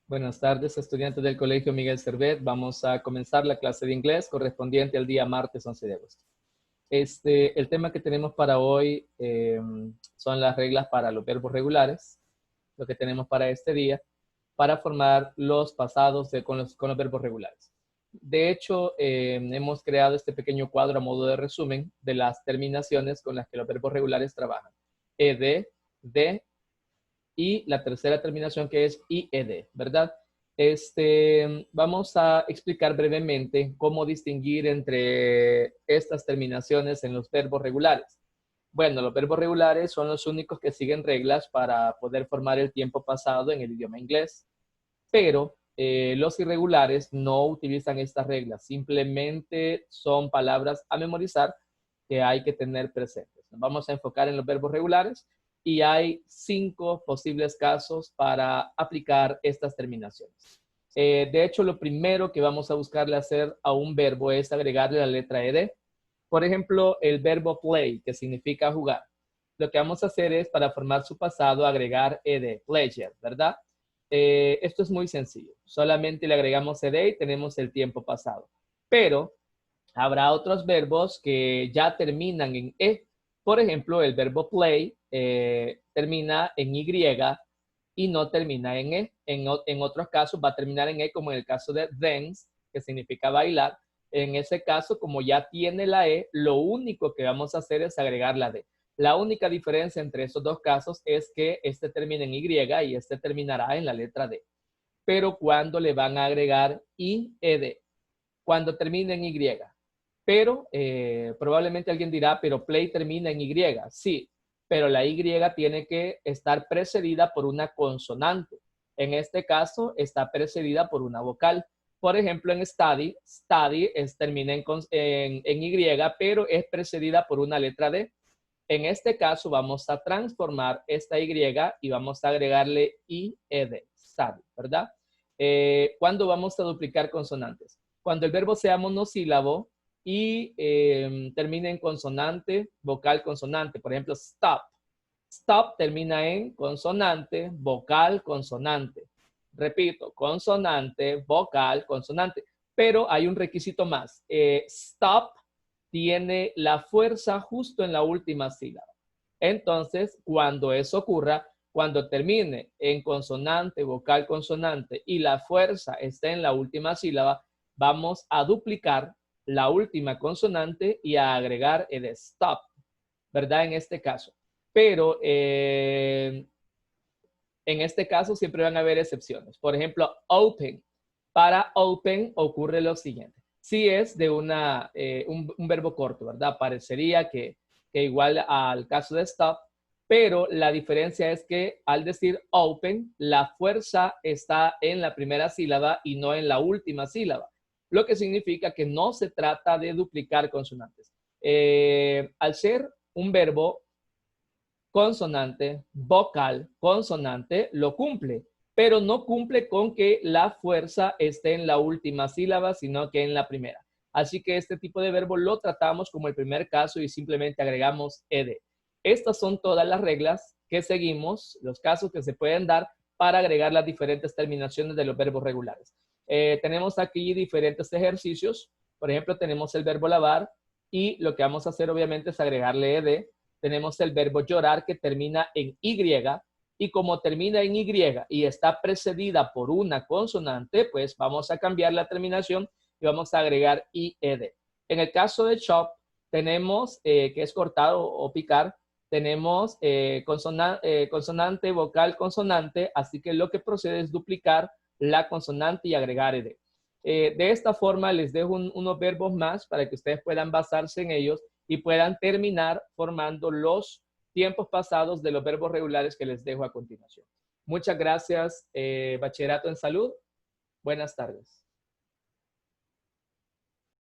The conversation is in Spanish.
Buenas tardes, estudiantes del Colegio Miguel Servet. Vamos a comenzar la clase de inglés correspondiente al día martes 11 de agosto. El tema que tenemos para hoy son las reglas para los verbos regulares, lo que tenemos para este día, para formar los pasados con los verbos regulares. De hecho, hemos creado este pequeño cuadro a modo de resumen de las terminaciones con las que los verbos regulares trabajan. Ed, de, y la tercera terminación que es IED, ¿verdad? Vamos a explicar brevemente cómo distinguir entre estas terminaciones en los verbos regulares. Bueno, los verbos regulares son los únicos que siguen reglas para poder formar el tiempo pasado en el idioma inglés, pero los irregulares no utilizan estas reglas, simplemente son palabras a memorizar que hay que tener presentes. Nos vamos a enfocar en los verbos regulares y hay 5 posibles casos para aplicar estas terminaciones. De hecho, lo primero que vamos a buscarle hacer a un verbo es agregarle la letra ed. Por ejemplo, el verbo play, que significa jugar. Lo que vamos a hacer es, para formar su pasado, agregar ed, pleasure, ¿verdad? Esto es muy sencillo. Solamente le agregamos ed y tenemos el tiempo pasado. Pero habrá otros verbos que ya terminan en e. Por ejemplo, el verbo play termina en y y no termina en e. En otros casos va a terminar en e, como en el caso de dance, que significa bailar. En ese caso, como ya tiene la e, lo único que vamos a hacer es agregar la d. La única diferencia entre esos dos casos es que este termina en y y este terminará en la letra d. Pero cuando le van a agregar i, ed, cuando termina en y. Pero probablemente alguien dirá, pero play termina en Y. Sí, pero la Y tiene que estar precedida por una consonante. En este caso, está precedida por una vocal. Por ejemplo, en study termina en Y, pero es precedida por una letra D. En este caso, vamos a transformar esta Y y vamos a agregarle IED, study, ¿verdad? ¿Cuándo vamos a duplicar consonantes? Cuando el verbo sea monosílabo y termina en consonante, vocal, consonante. Por ejemplo, stop. Stop termina en consonante, vocal, consonante. Repito, consonante, vocal, consonante. Pero hay un requisito más. Stop tiene la fuerza justo en la última sílaba. Entonces, cuando eso ocurra, cuando termine en consonante, vocal, consonante y la fuerza esté en la última sílaba, vamos a duplicar la última consonante y a agregar el stop, ¿verdad? En este caso. Pero en este caso siempre van a haber excepciones. Por ejemplo, open. Para open ocurre lo siguiente. Si es de un verbo corto, ¿verdad? Parecería que igual al caso de stop, pero la diferencia es que al decir open, la fuerza está en la primera sílaba y no en la última sílaba, lo que significa que no se trata de duplicar consonantes. Al ser un verbo consonante, vocal, consonante, lo cumple, pero no cumple con que la fuerza esté en la última sílaba, sino que en la primera. Así que este tipo de verbo lo tratamos como el primer caso y simplemente agregamos ed. Estas son todas las reglas que seguimos, los casos que se pueden dar para agregar las diferentes terminaciones de los verbos regulares. Tenemos aquí diferentes ejercicios. Por ejemplo, tenemos el verbo lavar y lo que vamos a hacer obviamente es agregarle ed. Tenemos el verbo llorar que termina en Y y como termina en Y y está precedida por una consonante, pues vamos a cambiar la terminación y vamos a agregar IED. En el caso de chop, tenemos que es cortar o picar, tenemos consonante, vocal, consonante, así que lo que procede es duplicar la consonante y agregar ed. De esta forma les dejo unos verbos más para que ustedes puedan basarse en ellos y puedan terminar formando los tiempos pasados de los verbos regulares que les dejo a continuación. Muchas gracias, Bachillerato en Salud. Buenas tardes.